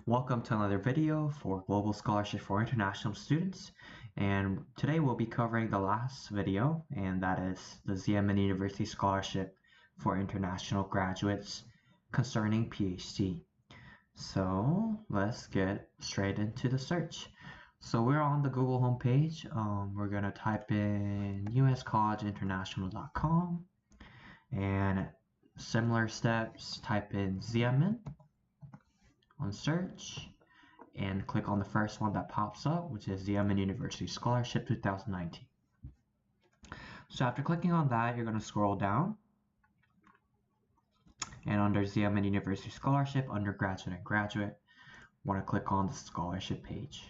Welcome to another video for Global Scholarship for International Students, and today we'll be covering the last video, and that is the Xiamen University Scholarship for International Graduates concerning PhD. So let's get straight into the search. So we're on the Google homepage. We're going to type in uscollegeinternational.com, and similar steps, type in Xiamen on search and click on the first one that pops up, which is Xiamen University Scholarship 2019. So after clicking on that, you're going to scroll down, and under Xiamen University Scholarship, undergraduate and graduate, want to click on the scholarship page.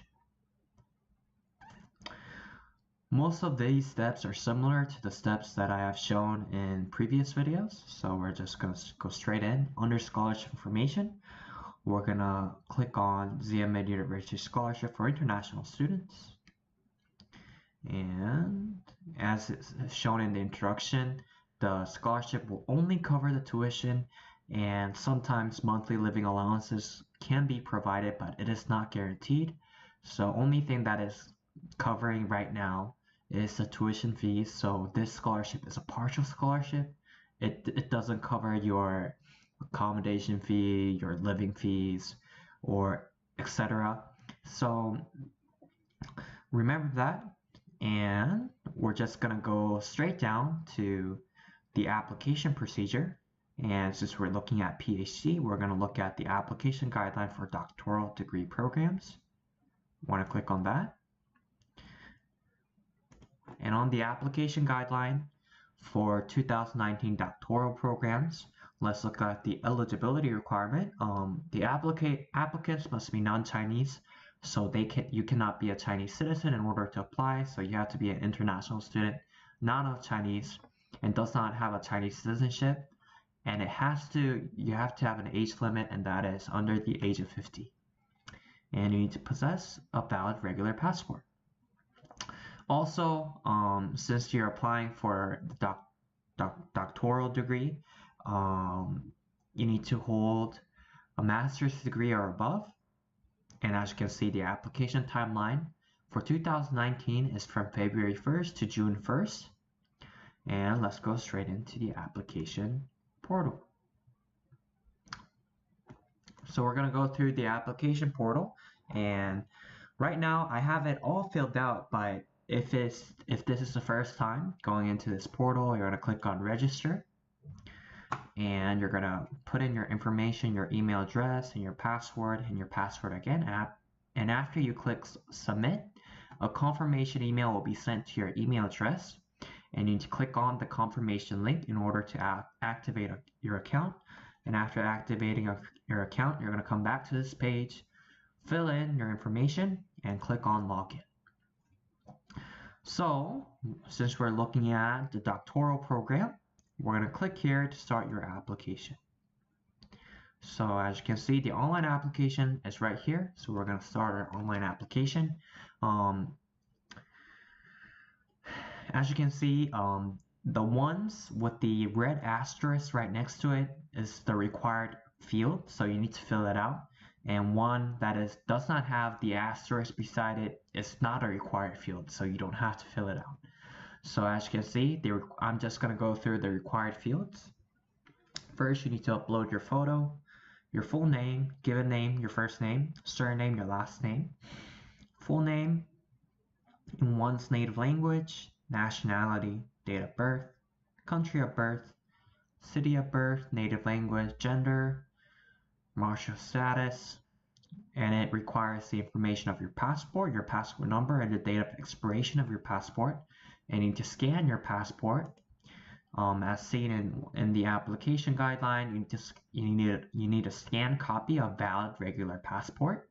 Most of these steps are similar to the steps that I have shown in previous videos, so we're just going to go straight in. Under scholarship information, we're going to click on Xiamen University Scholarship for International Students. And as it's shown in the introduction, the scholarship will only cover the tuition, and sometimes monthly living allowances can be provided, but it is not guaranteed. So only thing that is covering right now is the tuition fees. So this scholarship is a partial scholarship. It doesn't cover your accommodation fee, your living fees, or etc. So remember that, and we're just gonna go straight down to the application procedure. And since we're looking at PhD, we're gonna look at the application guideline for doctoral degree programs. Want to click on that. And on the application guideline for 2019 doctoral programs, let's look at the eligibility requirement. The applicants must be non-Chinese, so you cannot be a Chinese citizen in order to apply. So you have to be an international student, not of Chinese, and does not have a Chinese citizenship. And you have to have an age limit, and that is under the age of 50. And you need to possess a valid regular passport. Also, since you're applying for the doctoral degree, you need to hold a master's degree or above. And as you can see, the application timeline for 2019 is from February 1st to June 1st. And let's go straight into the application portal. So we're going to go through the application portal, and right now I have it all filled out. But if this is the first time going into this portal, you're going to click on register, and you're going to put in your information, your email address, and your password again. And after you click submit, a confirmation email will be sent to your email address, and you need to click on the confirmation link in order to activate your account. And after activating your account, you're going to come back to this page, fill in your information, and click on login. So since we're looking at the doctoral program, we're going to click here to start your application. So as you can see, the online application is right here. So we're going to start our online application. As you can see, the ones with the red asterisk right next to it is the required field, so you need to fill it out. And one that does not have the asterisk beside it is not a required field, so you don't have to fill it out. So as you can see, I'm just going to go through the required fields. First, you need to upload your photo, your full name, given name, your first name, surname, your last name, full name in one's native language, nationality, date of birth, country of birth, city of birth, native language, gender, marital status, and it requires the information of your passport number, and the date of expiration of your passport. And you need to scan your passport. As seen in the application guideline, you need a scanned copy of valid regular passport.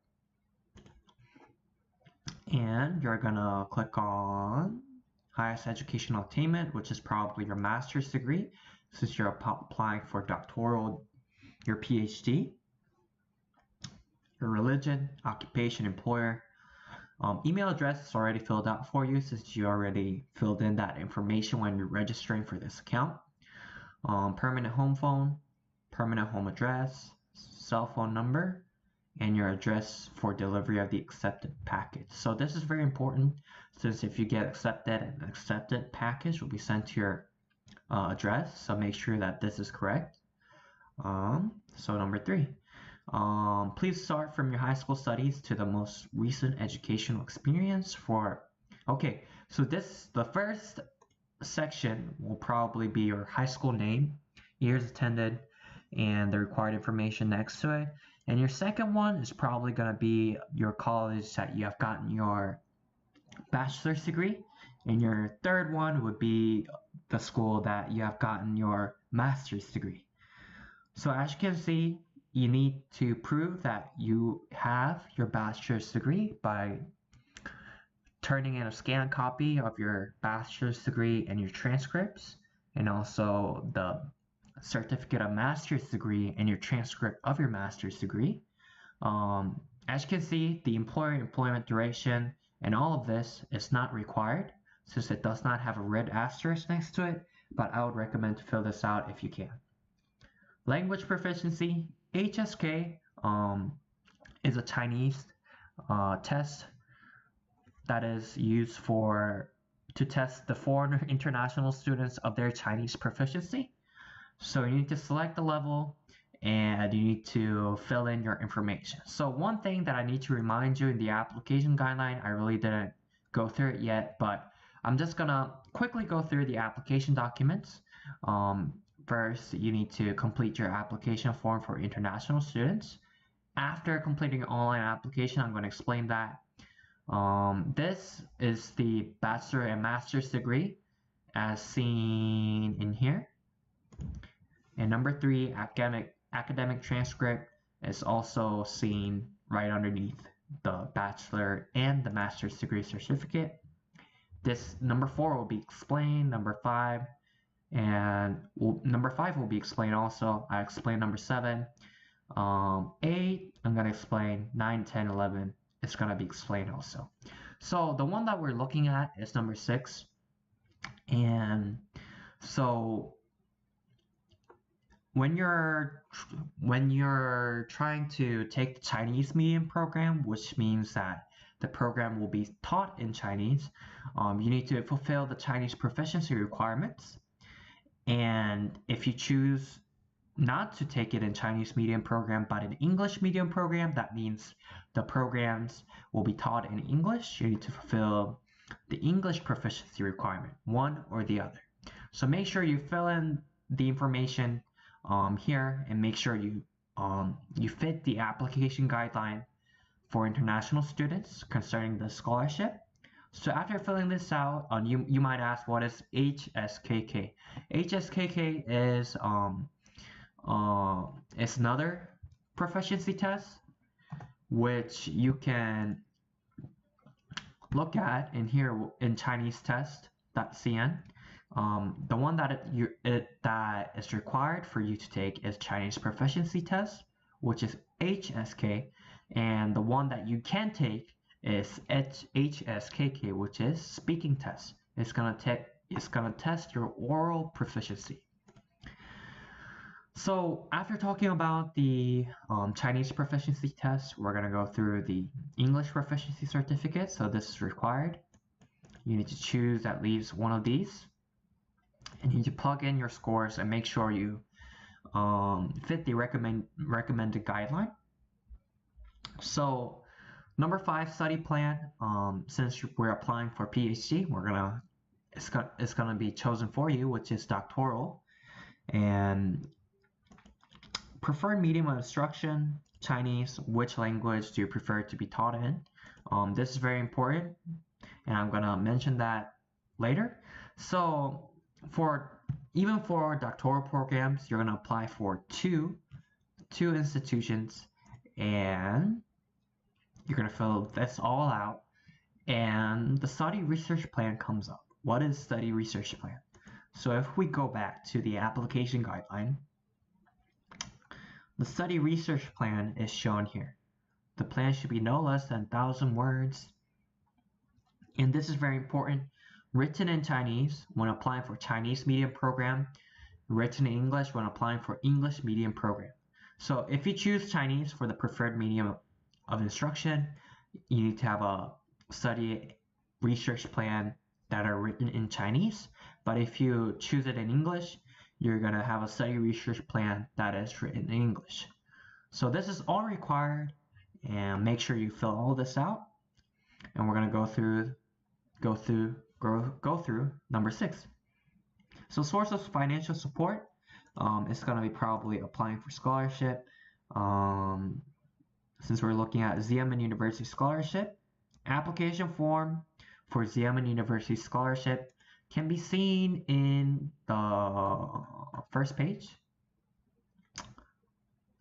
And you're gonna click on highest educational attainment, which is probably your master's degree, since you're applying for doctoral, your PhD, your religion, occupation, employer. Email address is already filled out for you since you already filled in that information when you're registering for this account. Permanent home phone, permanent home address, cell phone number, and your address for delivery of the accepted package. So this is very important, since if you get accepted, an accepted package will be sent to your address. So make sure that this is correct. So number 3, please start from your high school studies to the most recent educational experience for. Okay, so the first section will probably be your high school name, years attended, and the required information next to it. And your second one is probably going to be your college that you have gotten your bachelor's degree. And your third one would be the school that you have gotten your master's degree. So as you can see, you need to prove that you have your bachelor's degree by turning in a scanned copy of your bachelor's degree and your transcripts, and also the certificate of master's degree and your transcript of your master's degree. As you can see, the employment duration and all of this is not required, since it does not have a red asterisk next to it, but I would recommend to fill this out if you can. Language proficiency, HSK, is a Chinese test that is used to test the foreign international students of their Chinese proficiency. So you need to select the level and you need to fill in your information. So one thing that I need to remind you in the application guideline, I really didn't go through it yet, but I'm just gonna quickly go through the application documents. First, you need to complete your application form for international students. After completing your online application, I'm going to explain that. This is the bachelor and master's degree as seen in here. And number 3, academic transcript is also seen right underneath the bachelor and the master's degree certificate. This number 4 will be explained, number 5 will be explained also. I explained number 7. 8, I'm going to explain. 9, 10, 11, it's going to be explained also. So the one that we're looking at is number 6. And so when you're trying to take the Chinese medium program, which means that the program will be taught in Chinese, you need to fulfill the Chinese proficiency requirements. And if you choose not to take it in Chinese medium program but an English medium program, that means the programs will be taught in English. You need to fulfill the English proficiency requirement, one or the other. So make sure you fill in the information here and make sure you fit the application guideline for international students concerning the scholarship. So after filling this out, you might ask, what is HSKK? HSKK is another proficiency test which you can look at in here in ChineseTest.cn. The one that is required for you to take is Chinese proficiency test, which is HSK, and the one that you can take is HSKK, which is speaking test. It's gonna test your oral proficiency. So after talking about the Chinese proficiency test, we're gonna go through the English proficiency certificate. So this is required. You need to choose at least one of these, and you need to plug in your scores and make sure you fit the recommended guideline. So number 5, study plan. Since we're applying for PhD, it's gonna be chosen for you, which is doctoral. And preferred medium of instruction, Chinese. Which language do you prefer to be taught in? This is very important, and I'm gonna mention that later. So even for doctoral programs, you're gonna apply for two institutions, and you're gonna fill this all out, and the study research plan comes up. What is study research plan? So if we go back to the application guideline, the study research plan is shown here. The plan should be no less than 1,000 words. And this is very important. Written in Chinese when applying for Chinese medium program. Written in English when applying for English medium program. So if you choose Chinese for the preferred medium of instruction, you need to have a study research plan that are written in Chinese. But if you choose it in English, you're going to have a study research plan that is written in English. So this is all required, and make sure you fill all this out. And we're going to go through number 6. So source of financial support, it's going to be probably applying for scholarship. Since we're looking at Xiamen University scholarship, application form for Xiamen University scholarship can be seen in the first page.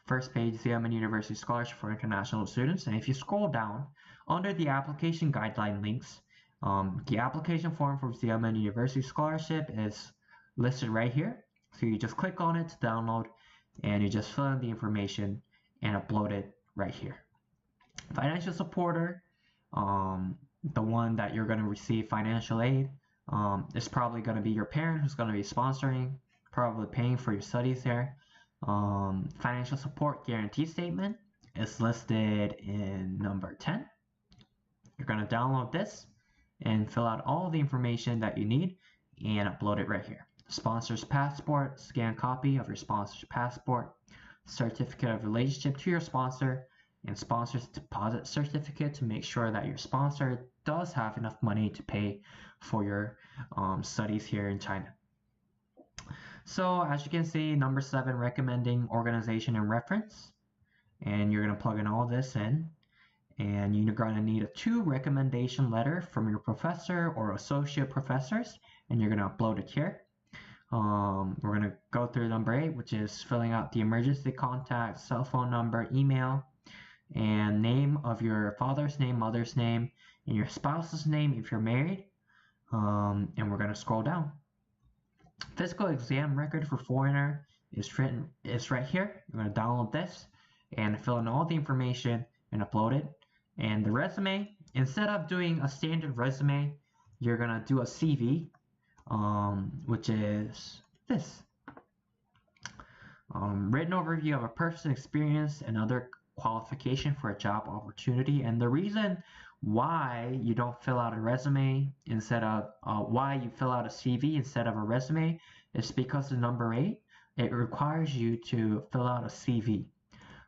First page, Xiamen University Scholarship for International Students. And if you scroll down, under the application guideline links, the application form for Xiamen University Scholarship is listed right here. So you just click on it to download, and you just fill in the information and upload it right here. Financial supporter, the one that you're going to receive financial aid, is probably going to be your parent who's going to be sponsoring, probably paying for your studies there. Financial support guarantee statement is listed in number 10. You're going to download this and fill out all the information that you need and upload it right here. Sponsor's passport, scanned copy of your sponsor's passport, certificate of relationship to your sponsor, and sponsor's deposit certificate to make sure that your sponsor does have enough money to pay for your studies here in China. So as you can see, number 7, recommending organization and reference. And you're going to plug in all this in. And you're going to need a 2 recommendation letter from your professor or associate professors. And you're going to upload it here. We're going to go through number 8, which is filling out the emergency contact, cell phone number, email, and name of your father's name, mother's name, and your spouse's name if you're married. And we're going to scroll down. Physical exam record for foreigner is right here. You're going to download this and fill in all the information and upload it. And the resume, instead of doing a standard resume, you're going to do a CV, which is this. Written overview of a person's experience and other qualification for a job opportunity. And the reason why you don't fill out a resume instead of why you fill out a CV instead of a resume is because of number 8. It requires you to fill out a CV.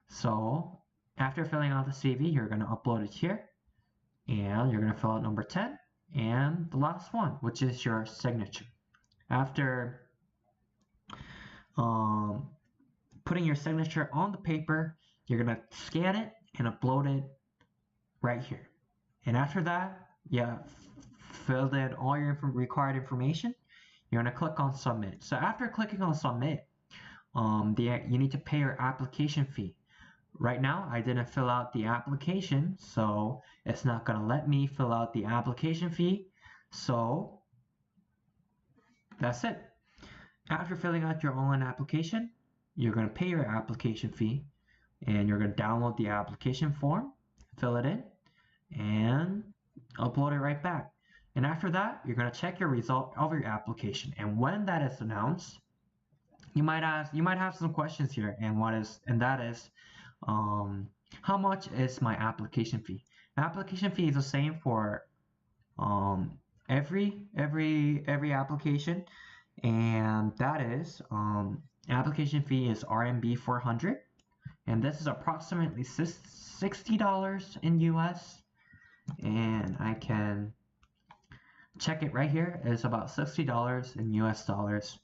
So after filling out the CV, you're going to upload it here, and you're going to fill out number 10 and the last one, which is your signature. After putting your signature on the paper, you're going to scan it and upload it right here. And after that, filled in all your required information. You're going to click on submit. So after clicking on submit, you need to pay your application fee. Right now, I didn't fill out the application, so it's not going to let me fill out the application fee. So that's it. After filling out your online application, you're going to pay your application fee, and you're going to download the application form, fill it in, and upload it right back. And after that, you're going to check your result of your application. And when that is announced, you might have some questions here, and that is how much is my application fee? Application fee is the same for every application, and that is application fee is RMB 400, and this is approximately $60 in US, and I can check it right here. It's about $60 in US dollars.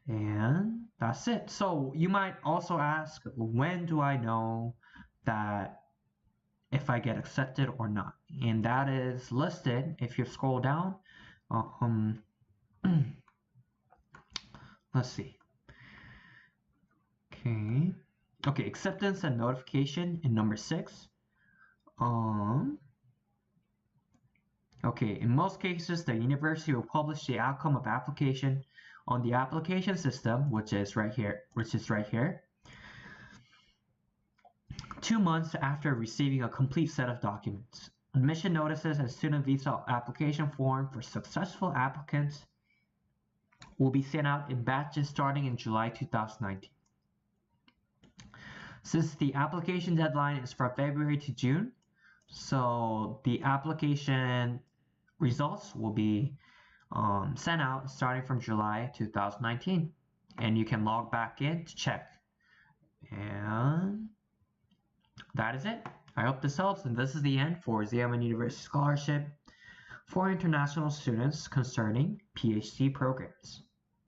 And that's it. So you might also ask, when do I know that if I get accepted or not? And that is listed if you scroll down. Let's see. Okay, acceptance and notification in number 6. Okay, in most cases, the university will publish the outcome of application on the application system, which is right here, 2 months after receiving a complete set of documents. Admission notices and student visa application form for successful applicants will be sent out in batches starting in July 2019. Since the application deadline is from February to June, so the application results will be sent out starting from July 2019, and you can log back in to check. And that is it. I hope this helps, and this is the end for Xiamen University Scholarship for international students concerning PhD programs.